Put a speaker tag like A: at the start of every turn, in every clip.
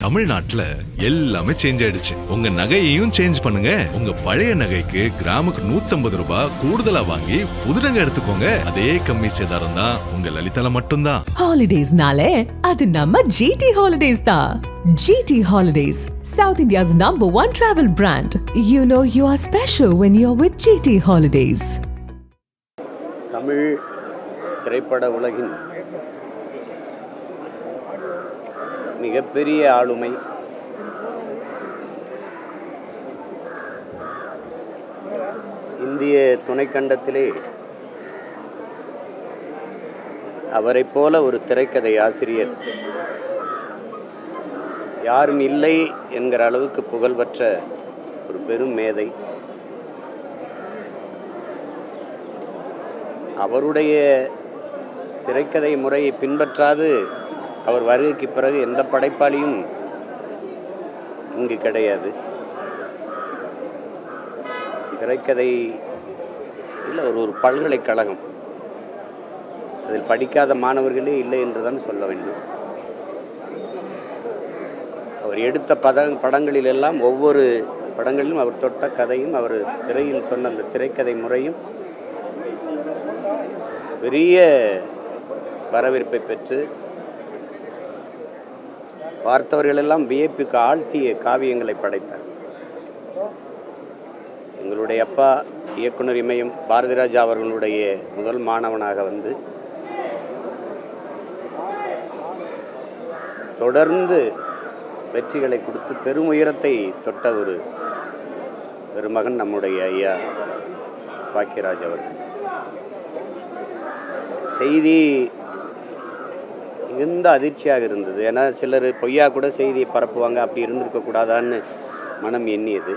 A: தமிழ்நாட்டுல எல்லாமே சேஞ்ச் ஆயிடுச்சு. உங்க நகையையும் சேஞ்ச் பண்ணுங்க. உங்க பழைய நகைக்கு கிராமுக்கு 150 ரூபாய் கூடுதலா வாங்கி புது நகை எடுத்துக்கோங்க. அதே கம்மி சேதாரம் தான் உங்க லலிதால மட்டும்தான்.
B: ஹாலிடேஸ்னாலே அது நம்ம ஜிடி ஹாலிடேஸ் தான். GT Holidays, South India's #1 travel brand. You know you are special when you're with GT Holidays.
C: Tamil திரைப்பட உலகின் மிகப்பெரிய ஆளுமை இந்திய துணைக்கண்டத்திலே அவரைப் போல ஒரு திரைக்கதை ஆசிரியர் யாரும் இல்லை என்கிற அளவுக்கு புகழ்பெற்ற ஒரு பெரும் மேதை. அவருடைய திரைக்கதை முறையை பின்பற்றாது அவர் வருகைக்கு பிறகு எந்த படைப்பாளியும் இங்கு கிடையாது. திரைக்கதை இல்லை, ஒரு பல்கலைக்கழகம், அதில் படிக்காத மாணவர்களே இல்லை என்றுதான் சொல்ல வேண்டும். அவர் எடுத்த படங்களிலெல்லாம் ஒவ்வொரு படங்களிலும் அவர் தொட்ட கதையும் அவர் திரையில் சொன்ன அந்த திரைக்கதை முறையும் பெரிய வரவேற்பை பெற்று பார்த்தவர்களெல்லாம் வியப்புக்கு ஆழ்த்திய காவியங்களை படைத்தார். எங்களுடைய அப்பா இயக்குனர் இமயம் பாரதிராஜா அவர்களுடைய முதல் மாணவனாக வந்து தொடர்ந்து வெற்றிகளை கொடுத்து பெரும் உயரத்தை தொட்ட ஒரு பெருமகன் நம்முடைய ஐயா பாக்கியராஜ் அவர்கள். செய்தி மிகுந்த அதிர்ச்சியாக இருந்தது. ஏன்னா சிலர் பொய்யா கூட செய்தியை பரப்புவாங்க, அப்படி இருந்திருக்கக்கூடாதான்னு மனம் எண்ணியது.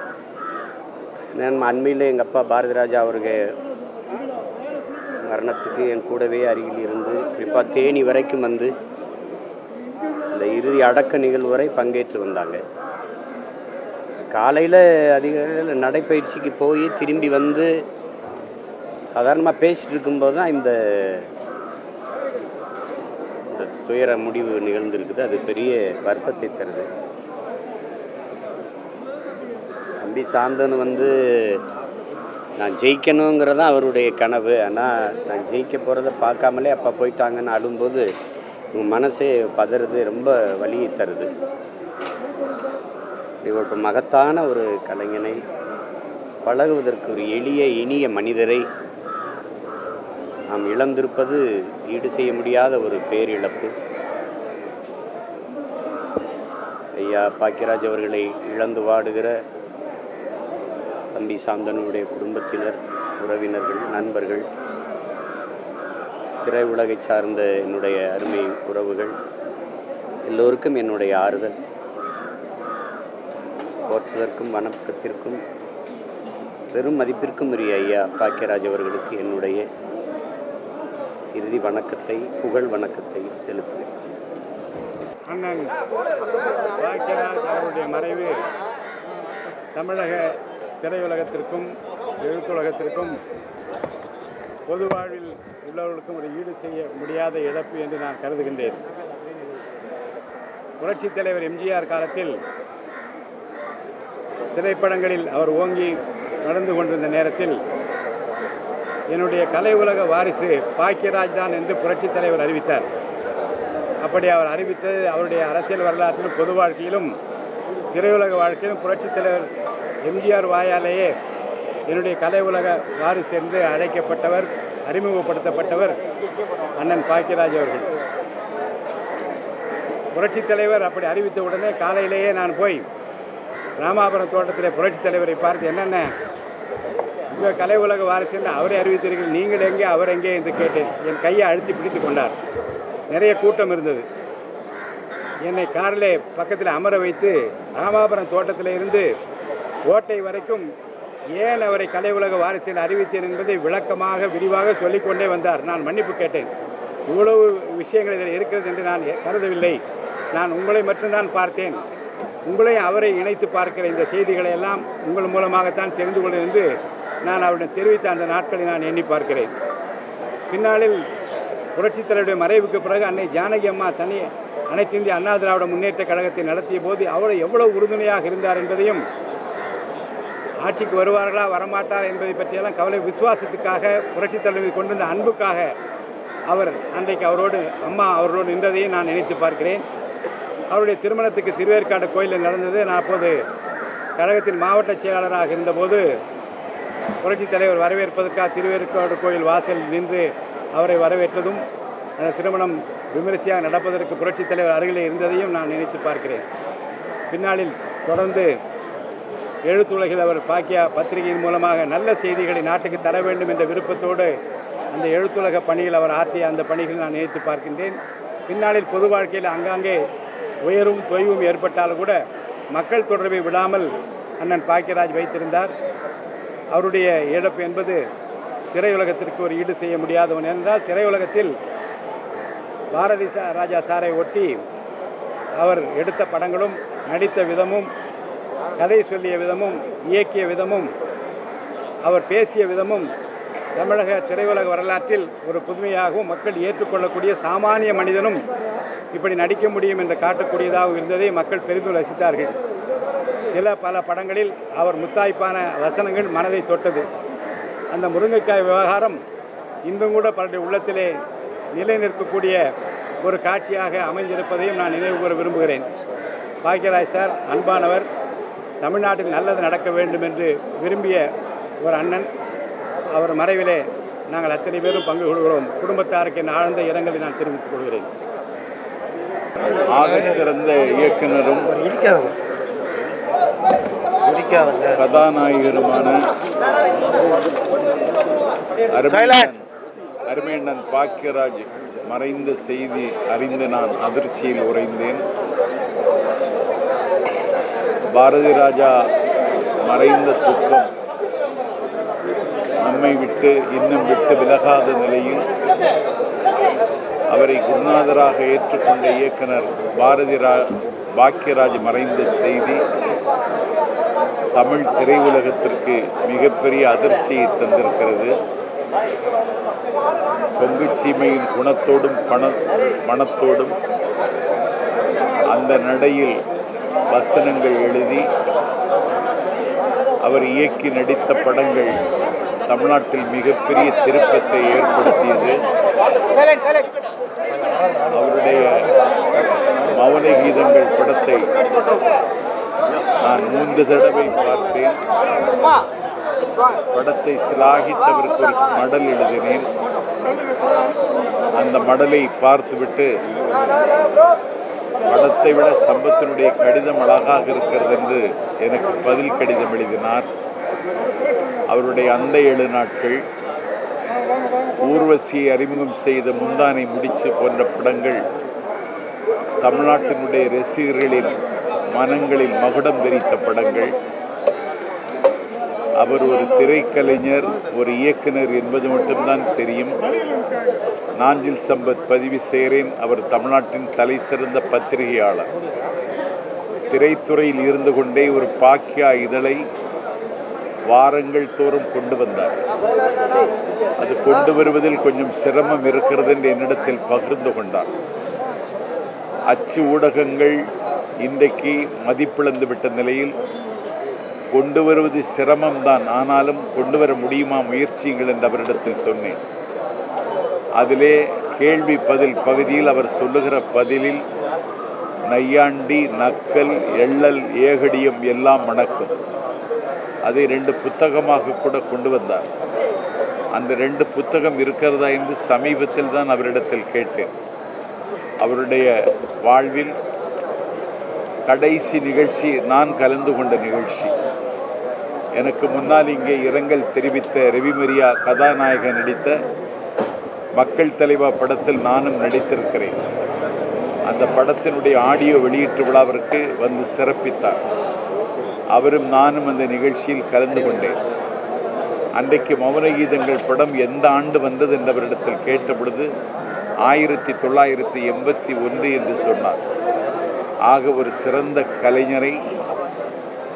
C: நான் அண்மையில் எங்கள் அப்பா பாரதிராஜா அவர்கள் மரணத்துக்கு என் கூடவே அருகில் இருந்து குறிப்பாக தேனி வரைக்கும் வந்து இந்த இறுதி அடக்க நிகழ்வு வரை பங்கேற்று வந்தாங்க. காலையில் அதிகாலையில் நடைப்பயிற்சிக்கு போய் திரும்பி வந்து சாதாரணமாக பேசிகிட்டு இருக்கும்போது தான் இந்த துயர முடிவு நிகழ்ந்திருக்குது. அது பெரிய வருத்தத்தை தருது. தம்பி சாந்தன் வந்து நான் ஜெயிக்கணுங்கிறதான் அவருடைய கனவு. ஆனால் நான் ஜெயிக்க போகிறத பார்க்காமலே அப்பா போயிட்டாங்கன்னு அழும்போது உங்கள் மனசே பதறது, ரொம்ப வலியை தருது. ஒரு மகத்தான ஒரு கலைஞனை, பழகுவதற்கு ஒரு எளிய இனிய மனிதரை நாம் இழந்திருப்பது ஈடு செய்ய முடியாத ஒரு பேரிழப்பு. ஐயா பாக்கியராஜ் அவர்களை இழந்து வாடுகிற தம்பி சாந்தனுடைய குடும்பத்தினர், உறவினர்கள், நண்பர்கள், திரையுலகை சார்ந்த என்னுடைய அருமை உறவுகள் எல்லோருக்கும் என்னுடைய ஆறுதல். போற்றுவதற்கும் வணக்கத்திற்கும் பெரும் மதிப்பிற்கும் உரிய ஐயா பாக்கியராஜ் அவர்களுக்கு என்னுடைய இறுதி வணக்கத்தை, புகழ் வணக்கத்தை செலுத்துவேன்.
D: அண்ணன் பாக்கியராஜ் அவருடைய மறைவு தமிழக திரையுலகத்திற்கும் எழுத்துலகத்திற்கும் பொது வாழ்வில் உள்ளவர்களுக்கும் ஒரு ஈடு செய்ய முடியாத இழப்பு என்று நான் கருதுகின்றேன். புரட்சித் தலைவர் எம்ஜிஆர் காலத்தில் திரைப்படங்களில் அவர் ஓங்கி நடந்து கொண்டிருந்த நேரத்தில் என்னுடைய கலை உலக வாரிசு பாக்கியராஜ் தான் என்று புரட்சித் தலைவர் அறிவித்தார். அப்படி அவர் அறிவித்தது அவருடைய அரசியல் வரலாற்றிலும் பொது வாழ்க்கையிலும் திரையுலக வாழ்க்கையிலும் புரட்சித் தலைவர் எம்ஜிஆர் வாயாலேயே என்னுடைய கலை உலக வாரிசு என்று அழைக்கப்பட்டவர், அறிமுகப்படுத்தப்பட்டவர் அண்ணன் பாக்கியராஜ் அவர்கள். புரட்சித் தலைவர் அப்படி அறிவித்த உடனே காலையிலேயே நான் போய் ராமாபுரம் தோட்டத்தில் புரட்சித் தலைவரை பார்த்து, என்னென்ன உங்கள் கலை உலக வாரிசு என்று அவரை அறிவித்தீர்கள், நீங்கள் எங்கே அவர் எங்கே என்று கேட்டேன். என் கையை அழுத்தி பிடித்து கொண்டார். நிறைய கூட்டம் இருந்தது. என்னை காரிலே பக்கத்தில் அமர வைத்து ராமாபுரம் தோட்டத்தில் இருந்து கோட்டை வரைக்கும் ஏன் அவரை கலை உலக வாரிசில் அறிவித்தேன் என்பதை விளக்கமாக விரிவாக சொல்லிக்கொண்டே வந்தார். நான் மன்னிப்பு கேட்டேன். இவ்வளவு விஷயங்கள் இதில் இருக்கிறது என்று நான் கருதவில்லை. நான் உங்களை மட்டும்தான் பார்த்தேன். உங்களையும் அவரை இணைத்து பார்க்கிற இந்த செய்திகளை எல்லாம் உங்கள் மூலமாகத்தான் தெரிந்து கொள்வது என்று நான் அவரிடம் தெரிவித்த அந்த நாட்களை நான் எண்ணி பார்க்கிறேன். பின்னாளில் புரட்சித் தலைவருடைய மறைவுக்கு பிறகு அன்னை ஜானகி அம்மா அனைத்து இந்திய அண்ணா திராவிட முன்னேற்ற கழகத்தை நடத்திய போது அவர் எவ்வளவு உறுதுணையாக இருந்தார் என்பதையும், ஆட்சிக்கு வருவார்களா வரமாட்டார் என்பதை பற்றியெல்லாம் கவலை, விசுவாசத்துக்காக புரட்சித் தலைவர் கொண்டிருந்த அன்புக்காக அவர் அன்றைக்கு அவரோடு நின்றதையும் நான் நினைத்து பார்க்கிறேன். அவருடைய திருமணத்துக்கு திருவேற்காடு கோயிலில் நடந்தது. நான் அப்போது கழகத்தின் மாவட்ட செயலாளராக இருந்தபோது புரட்சித் தலைவர் வரவேற்பதற்காக திருவேற்காடு கோயில் வாசலில் நின்று அவரை வரவேற்றதும், அந்த திருமணம் விமரிசையாக நடப்பதற்கு புரட்சித் தலைவர் அருகிலே இருந்ததையும் நான் நினைத்து பார்க்கிறேன். பின்னாளில் தொடர்ந்து எழுத்துலகில் அவர் பாக்கியா பத்திரிகையின் மூலமாக நல்ல செய்திகளை நாட்டுக்கு தர வேண்டும் என்ற விருப்பத்தோடு அந்த எழுத்துலக பணியில் அவர் ஆற்றிய அந்த பணிகளை நான் நினைத்து பார்க்கின்றேன். பின்னாளில் பொது வாழ்க்கையில் அங்காங்கே உயரும் தொய்வும் ஏற்பட்டாலும் கூட மக்கள் தொடர்பை விடாமல் அண்ணன் பாக்கியராஜ் வைத்திருந்தார். அவருடைய இழப்பு என்பது திரையுலகத்திற்கு ஒரு ஈடு செய்ய முடியாதவன். என்றால் திரையுலகத்தில் பாரதி ராஜா சாரை ஒட்டி அவர் எடுத்த படங்களும், நடித்த விதமும், கதை சொல்லிய விதமும், இயக்கிய விதமும், அவர் பேசிய விதமும் தமிழக திரையுலக வரலாற்றில் ஒரு புதுமையாகவும் மக்கள் ஏற்றுக்கொள்ளக்கூடிய சாமானிய மனிதனும் இப்படி நடிக்க முடியும் என்று காட்டக்கூடியதாகவும் இருந்ததை மக்கள் பெரிதும் ரசித்தார்கள். பல படங்களில் அவர் முத்தாய்ப்பான வசனங்கள் மனதை தொட்டது. அந்த முருங்கைக்காய் விவகாரம் இன்றும் கூட பலருடைய உள்ளத்திலே நிலை நிற்கக்கூடிய ஒரு காட்சியாக அமைந்திருப்பதையும் நான் நினைவு கூற விரும்புகிறேன். பாக்கியராஜ் சார் அன்பானவர், தமிழ்நாட்டில் நல்லது நடக்க வேண்டும் என்று விரும்பிய ஒரு அண்ணன். அவர் மறைவிலே நாங்கள் அத்தனை பேரும் பங்கு கொள்கிறோம். குடும்பத்தாருக்கு என் ஆழ்ந்த இரங்கலை நான் தெரிவித்துக் கொள்கிறேன்.
E: ஆக சிறந்த இயக்குனரும் கதாநாயகருமான அருமையண்ணன் பாக்கியராஜ் மறைந்த செய்தி அறிந்து நான் அதிர்ச்சியில் உறைந்தேன். பாரதி ராஜா மறைந்த துக்கம் நம்மை விட்டு இன்னும் விட்டு விலகாத நிலையில் அவரை குருநாதராக ஏற்றுக்கொண்ட இயக்குனர் பாக்கியராஜ் மறைந்த செய்தி தமிழ் திரையுலகத்திற்கு மிகப்பெரிய அதிர்ச்சியை தந்திருக்கிறது. கொங்கு சீமையின் குணத்தோடும் மனத்தோடும் அந்த நடையில் வசனங்கள் எழுதி அவர் இயக்கி நடித்த படங்கள் தமிழ்நாட்டில் மிகப்பெரிய திருப்பத்தை ஏற்படுத்தியது. அவருடைய மௌன கீதங்கள் படத்தை நான் 3 தடவை பார்த்தேன். படத்தை சிலாகித்தவருக்கு ஒரு மடல் எழுதினேன். அந்த மடலை பார்த்துவிட்டு படத்தை விட சம்பத்தினுடைய கடிதம் அழகாக இருக்கிறது என்று எனக்கு பதில் கடிதம் எழுதினார். அவருடைய அந்த 7 நாட்கள், ஊர்வசியை அறிமுகம் செய்த முந்தானை முடிச்சு போன்ற படங்கள் தமிழ்நாட்டினுடைய ரசிகர்களின் மனங்களில் மகுடம் தெரித்த படங்கள். அவர் ஒரு திரைக்கலைஞர், ஒரு இயக்குனர் என்பது மட்டும்தான் தெரியும். நாஞ்சில் சம்பத் பதிவு செய்கிறேன், அவர் தமிழ்நாட்டின் தலை சிறந்த பத்திரிகையாளர். திரைத்துறையில் இருந்து கொண்டே ஒரு பாக்கியா இதழை வாரங்கள் தோறும் கொண்டு வந்தார். அது கொண்டு வருவதில் கொஞ்சம் சிரமம் இருக்கிறது என்று என்னிடத்தில் பகிர்ந்து கொண்டார். அச்சு ஊடகங்கள் இன்றைக்கு மதிப்பிழந்து விட்ட நிலையில் கொண்டு வருவது சிரமம்தான், ஆனாலும் கொண்டு வர முடியுமா, முயற்சிகள் என்று அவரிடத்தில் சொன்னேன். அதிலே கேள்வி பதில் பகுதியில் அவர் சொல்லுகிற பதிலில் நையாண்டி, நக்கல், எள்ளல், ஏகடியம் எல்லாம் மணக்கும். அதை 2 புத்தகமாக கூட கொண்டு வந்தார். அந்த 2 புத்தகம் இருக்கிறதா என்று சமீபத்தில் தான் அவரிடத்தில் கேட்டேன். அவருடைய வாழ்வில் கடைசி நிகழ்ச்சி நான் கலந்து கொண்ட நிகழ்ச்சி. எனக்கு முன்னால் இங்கே இரங்கல் தெரிவித்த ரவிமரியா கதாநாயகன் நடித்த மக்கள் தலைவா படத்தில் நானும் நடித்திருக்கிறேன். அந்த படத்தினுடைய ஆடியோ வெளியீட்டு விழாவிற்கு வந்து சிறப்பித்தார். அவரும் நானும் அந்த நிகழ்ச்சியில் கலந்து கொண்டேன். அன்றைக்கு மௌன கீதங்கள் படம் எந்த ஆண்டு வந்தது என்றவரிடத்தில் கேட்ட பொழுது 1981 என்று சொன்னார். ஆக ஒரு சிறந்த கலைஞரை,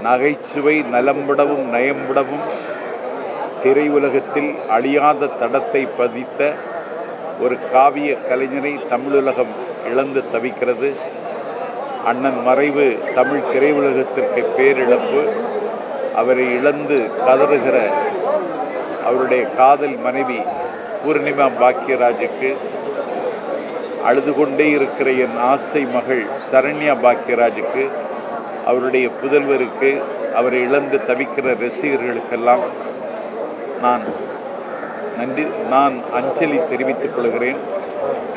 E: நகைச்சுவை நலம்புடவும் நயம்புடவும் திரையுலகத்தில் அழியாத தடத்தை பதித்த ஒரு காவிய கலைஞரை தமிழுலகம் இழந்து தவிக்கிறது. அண்ணன் மறைவு தமிழ் திரையுலகத்திற்கு பேரிழப்பு. அவரை இழந்து கதறுகிற அவருடைய காதல் மனைவி பூர்ணிமா பாக்யராஜுக்கு, அழுது கொண்டே இருக்கிற என் ஆசை மகள் சரண்யா பாக்யராஜுக்கு, அவருடைய புதல்வருக்கு, அவரை இழந்து தவிக்கிற ரசிகர்களுக்கெல்லாம் நான் அஞ்சலி தெரிவித்துக் கொள்கிறேன்.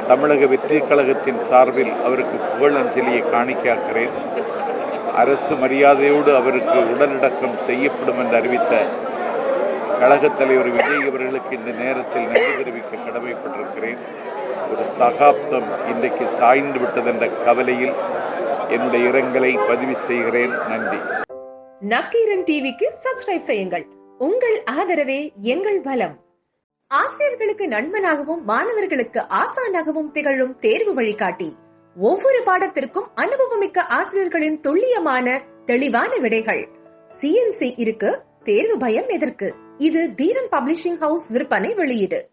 E: தமிழக வெற்றி கழகத்தின் சார்பில் அவருக்கு புகழ் அஞ்சலியை காணிக்காக்கிறேன். அரசு மரியாதையோடு அவருக்கு உடலடக்கம் செய்யப்படும் என்று அறிவித்த கழகத் தலைவர் விஜய் அவர்களுக்கு இந்த நேரத்தில் நன்றி தெரிவிக்க கடமைப்பட்டிருக்கிறேன். ஒரு சகாப்தம் இன்றைக்கு சாய்ந்து விட்டதென்ற கவலையில் என்னுடைய இரங்கலை பதிவு செய்கிறேன். நன்றி.
F: நக்கீரன் டிவிக்கு சப்ஸ்கிரைப் செய்யுங்கள். உங்கள் ஆதரவே எங்கள் பலம். ஆசிரியர்களுக்கு நண்பனாகவும் மாணவர்களுக்கு ஆசானாகவும் திகழும் தேர்வு வழிகாட்டி. ஒவ்வொரு பாடத்திற்கும் அனுபவமிக்க ஆசிரியர்களின் துல்லியமான தெளிவான விடைகள். CNC இருக்கு, தேர்வு பயம் எதற்கு? இது தீரன் பப்ளிஷிங் ஹவுஸ் விற்பனை வெளியீடு.